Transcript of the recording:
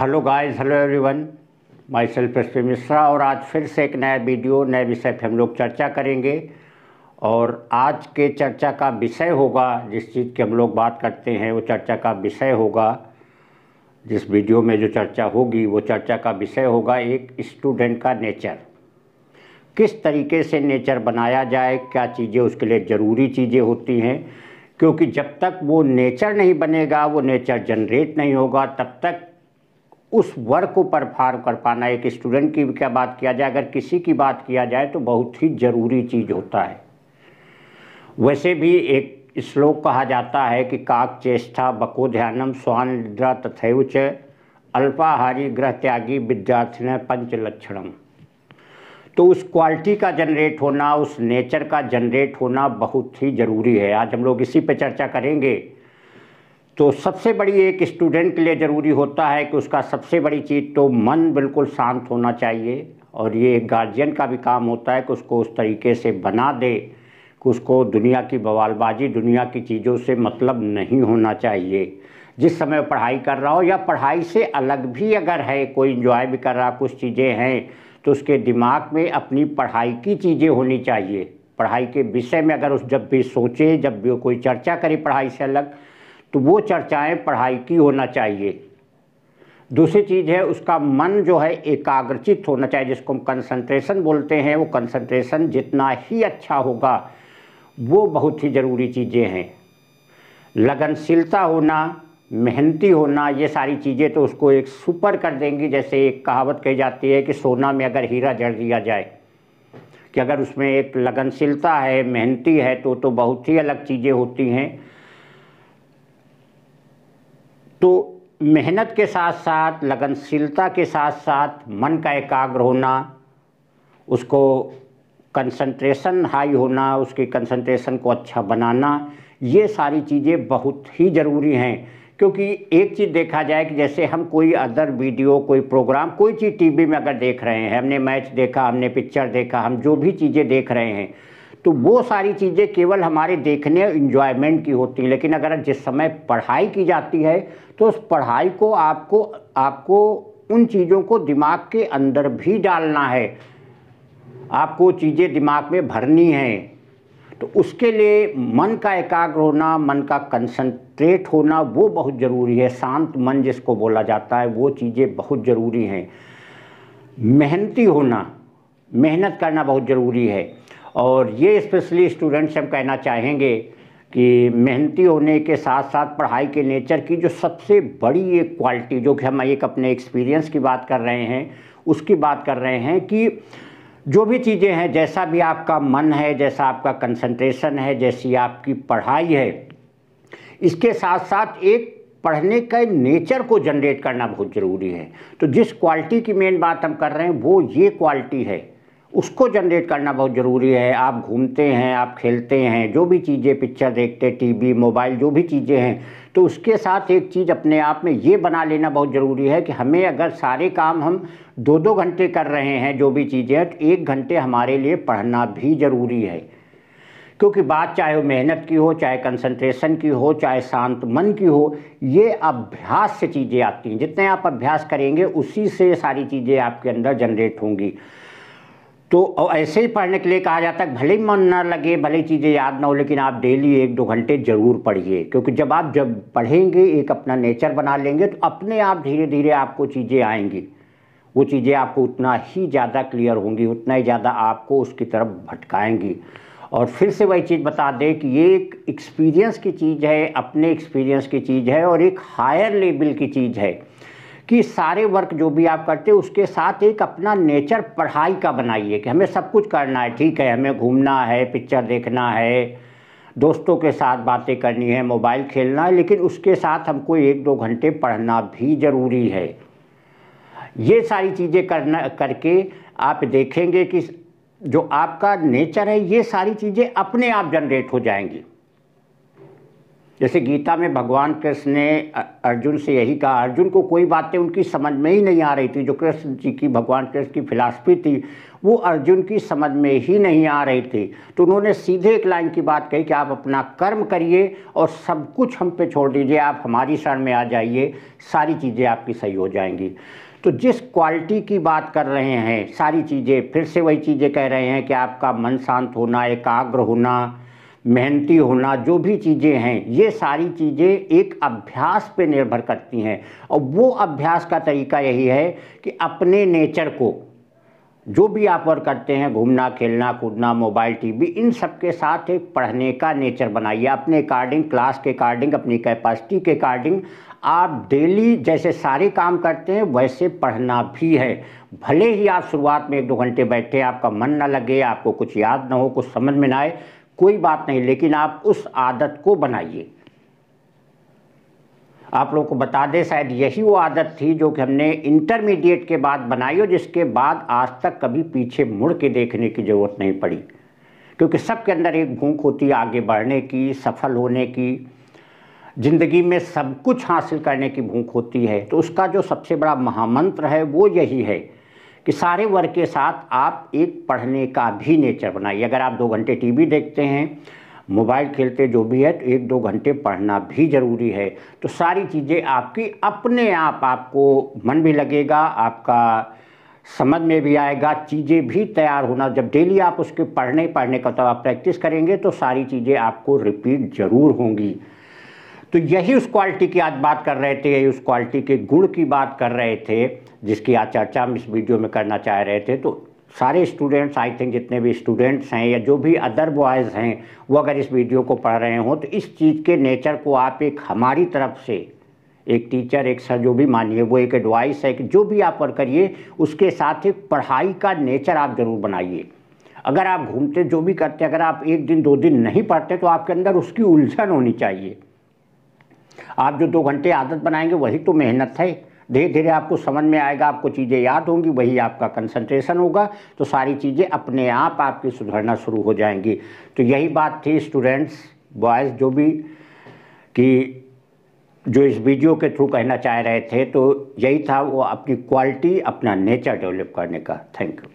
Hello guys, hello everyone. My self SP Mishra और आज फिर से एक नया वीडियो नए विषय पे हम लोग चर्चा करेंगे। और आज के चर्चा का विषय होगा, जिस चीज़ की हम लोग बात करते हैं वो चर्चा का विषय होगा। जिस वीडियो में जो चर्चा होगी वो चर्चा का विषय होगा एक स्टूडेंट का नेचर। किस तरीके से नेचर बनाया जाए, क्या चीज़ें उसके लिए ज़रूरी चीज़ें होती हैं, क्योंकि जब तक वो नेचर नहीं बनेगा, वो नेचर जनरेट नहीं होगा, तब तक उस वर्क को परफॉर्म कर पाना, एक स्टूडेंट की क्या बात किया जाए, अगर किसी की बात किया जाए तो बहुत ही ज़रूरी चीज़ होता है। वैसे भी एक श्लोक कहा जाता है कि काक चेष्टा बको ध्यानम स्वान निद्रा तथैव च अल्पाहारी ग्रह त्यागी विद्यार्थिन पंच लक्षणम। तो उस क्वालिटी का जनरेट होना, उस नेचर का जनरेट होना बहुत ही ज़रूरी है। आज हम लोग इसी पे चर्चा करेंगे। तो सबसे बड़ी एक स्टूडेंट के लिए ज़रूरी होता है कि उसका सबसे बड़ी चीज़ तो मन बिल्कुल शांत होना चाहिए। और ये एक गार्जियन का भी काम होता है कि उसको उस तरीके से बना दे कि उसको दुनिया की बवालबाजी, दुनिया की चीज़ों से मतलब नहीं होना चाहिए। जिस समय पढ़ाई कर रहा हो या पढ़ाई से अलग भी अगर है, कोई इंजॉय भी कर रहा, कुछ चीज़ें हैं, तो उसके दिमाग में अपनी पढ़ाई की चीज़ें होनी चाहिए। पढ़ाई के विषय में अगर उस जब भी सोचे, जब भी कोई चर्चा करे पढ़ाई से अलग, तो वो चर्चाएं पढ़ाई की होना चाहिए। दूसरी चीज़ है उसका मन जो है एकाग्रचित होना चाहिए, जिसको हम कंसंट्रेशन बोलते हैं। वो कंसंट्रेशन जितना ही अच्छा होगा वो बहुत ही ज़रूरी चीज़ें हैं। लगनशीलता होना, मेहनती होना, ये सारी चीज़ें तो उसको एक सुपर कर देंगी। जैसे एक कहावत कही जाती है कि सोना में अगर हीरा जड़ दिया जाए, कि अगर उसमें एक लगनशीलता है, मेहनती है, तो बहुत ही अलग चीज़ें होती हैं। तो मेहनत के साथ साथ, लगनशीलता के साथ साथ मन का एकाग्र होना, उसको कंसंट्रेशन हाई होना, उसकी कंसंट्रेशन को अच्छा बनाना, ये सारी चीज़ें बहुत ही ज़रूरी हैं। क्योंकि एक चीज़ देखा जाए कि जैसे हम कोई अदर वीडियो, कोई प्रोग्राम, कोई चीज़ टीवी में अगर देख रहे हैं, हमने मैच देखा, हमने पिक्चर देखा, हम जो भी चीज़ें देख रहे हैं, तो वो सारी चीज़ें केवल हमारे देखने और इन्जॉयमेंट की होती हैं। लेकिन अगर जिस समय पढ़ाई की जाती है तो उस पढ़ाई को आपको उन चीज़ों को दिमाग के अंदर भी डालना है, आपको चीज़ें दिमाग में भरनी हैं। तो उसके लिए मन का एकाग्र होना, मन का कंसंट्रेट होना, वो बहुत ज़रूरी है। शांत मन जिसको बोला जाता है, वो चीज़ें बहुत ज़रूरी हैं। मेहनती होना, मेहनत करना बहुत ज़रूरी है। और ये स्पेशली स्टूडेंट्स हम कहना चाहेंगे कि मेहनती होने के साथ साथ पढ़ाई के नेचर की जो सबसे बड़ी एक क्वालिटी, जो कि हम एक अपने एक्सपीरियंस की बात कर रहे हैं, उसकी बात कर रहे हैं कि जो भी चीज़ें हैं, जैसा भी आपका मन है, जैसा आपका कंसंट्रेशन है, जैसी आपकी पढ़ाई है, इसके साथ साथ एक पढ़ने का नेचर को जनरेट करना बहुत ज़रूरी है। तो जिस क्वालिटी की मेन बात हम कर रहे हैं वो ये क्वालिटी है, उसको जनरेट करना बहुत ज़रूरी है। आप घूमते हैं, आप खेलते हैं, जो भी चीज़ें, पिक्चर देखते, टीवी, मोबाइल, जो भी चीज़ें हैं, तो उसके साथ एक चीज़ अपने आप में ये बना लेना बहुत ज़रूरी है कि हमें अगर सारे काम हम 2-2 घंटे कर रहे हैं, जो भी चीज़ें हैं, तो 1 घंटे हमारे लिए पढ़ना भी ज़रूरी है। क्योंकि बात चाहे वो मेहनत की हो, चाहे कंसंट्रेशन की हो, चाहे शांत मन की हो, ये अभ्यास से चीज़ें आती हैं। जितने आप अभ्यास करेंगे उसी से सारी चीज़ें आपके अंदर जनरेट होंगी। तो ऐसे ही पढ़ने के लिए कहा जाता है, भले ही मन ना लगे, भले ही चीज़ें याद ना हो, लेकिन आप डेली 1-2 घंटे ज़रूर पढ़िए। क्योंकि जब पढ़ेंगे, एक अपना नेचर बना लेंगे, तो अपने आप धीरे धीरे आपको चीज़ें आएंगी। वो चीज़ें आपको उतना ही ज़्यादा क्लियर होंगी, उतना ही ज़्यादा आपको उसकी तरफ भटकाएंगी। और फिर से वही चीज़ बता दें कि ये एक एक्सपीरियंस की चीज़ है, अपने एक्सपीरियंस की चीज़ है, और एक हायर लेवल की चीज़ है कि सारे वर्क जो भी आप करते हैं उसके साथ एक अपना नेचर पढ़ाई का बनाइए कि हमें सब कुछ करना है। ठीक है, हमें घूमना है, पिक्चर देखना है, दोस्तों के साथ बातें करनी है, मोबाइल खेलना है, लेकिन उसके साथ हमको 1-2 घंटे पढ़ना भी ज़रूरी है। ये सारी चीज़ें करके आप देखेंगे कि जो आपका नेचर है, ये सारी चीज़ें अपने आप जनरेट हो जाएंगी। जैसे गीता में भगवान कृष्ण ने अर्जुन से यही कहा, अर्जुन को कोई बातें उनकी समझ में ही नहीं आ रही थी, जो कृष्ण जी की, भगवान कृष्ण की फिलॉसफी थी वो अर्जुन की समझ में ही नहीं आ रही थी। तो उन्होंने सीधे एक लाइन की बात कही कि आप अपना कर्म करिए और सब कुछ हम पे छोड़ दीजिए, आप हमारी शरण में आ जाइए, सारी चीज़ें आपकी सही हो जाएंगी। तो जिस क्वालिटी की बात कर रहे हैं, सारी चीज़ें फिर से वही चीज़ें कह रहे हैं कि आपका मन शांत होना, एकाग्र होना, मेहनती होना, जो भी चीज़ें हैं ये सारी चीज़ें एक अभ्यास पे निर्भर करती हैं। और वो अभ्यास का तरीका यही है कि अपने नेचर को, जो भी आप वर्क करते हैं, घूमना, खेलना, कूदना, मोबाइल, टीवी, इन सब के साथ एक पढ़ने का नेचर बनाइए अपने अकॉर्डिंग, क्लास के अकॉर्डिंग, अपनी कैपेसिटी के अकॉर्डिंग। आप डेली जैसे सारे काम करते हैं वैसे पढ़ना भी है। भले ही आप शुरुआत में 1-2 घंटे बैठे, आपका मन ना लगे, आपको कुछ याद ना हो, कुछ समझ में ना आए, कोई बात नहीं, लेकिन आप उस आदत को बनाइए। आप लोगों को बता दें, शायद यही वो आदत थी जो कि हमने इंटरमीडिएट के बाद बनाई और जिसके बाद आज तक कभी पीछे मुड़ के देखने की ज़रूरत नहीं पड़ी, क्योंकि सबके अंदर एक भूख होती है आगे बढ़ने की, सफल होने की, ज़िंदगी में सब कुछ हासिल करने की भूख होती है। तो उसका जो सबसे बड़ा महामंत्र है वो यही है कि सारे वर्क के साथ आप एक पढ़ने का भी नेचर बनाइए। अगर आप 2 घंटे टीवी देखते हैं, मोबाइल खेलते, जो भी है, तो 1-2 घंटे पढ़ना भी ज़रूरी है। तो सारी चीज़ें आपकी अपने आप, आपको मन भी लगेगा, आपका समझ में भी आएगा, चीज़ें भी तैयार होना। जब डेली आप उसके पढ़ने का तो आप प्रैक्टिस करेंगे तो सारी चीज़ें आपको रिपीट ज़रूर होंगी। तो यही उस क्वालिटी की आज बात कर रहे थे, उस क्वालिटी के गुण की बात कर रहे थे जिसकी आज चर्चा हम इस वीडियो में करना चाह रहे थे। तो सारे स्टूडेंट्स, आई थिंक जितने भी स्टूडेंट्स हैं या जो भी अदर बॉयज़ हैं, वो अगर इस वीडियो को पढ़ रहे हो तो इस चीज़ के नेचर को आप एक हमारी तरफ से, एक टीचर, एक सर, जो भी मानिए, वो एक एडवाइस है कि जो भी आप वर्क करिए उसके साथ एक पढ़ाई का नेचर आप ज़रूर बनाइए। अगर आप घूमते, जो भी करते, अगर आप 1 दिन 2 दिन नहीं पढ़ते तो आपके अंदर उसकी उलझन होनी चाहिए। आप जो 2 घंटे आदत बनाएंगे वही तो मेहनत है। धीरे धीरे आपको समझ में आएगा, आपको चीज़ें याद होंगी, वही आपका कंसंट्रेशन होगा, तो सारी चीज़ें अपने आप आपकी सुधरना शुरू हो जाएंगी। तो यही बात थी स्टूडेंट्स, बॉयज़, जो भी, कि जो इस वीडियो के थ्रू कहना चाह रहे थे, तो यही था, वो अपनी क्वालिटी, अपना नेचर डेवलप करने का। Thank you.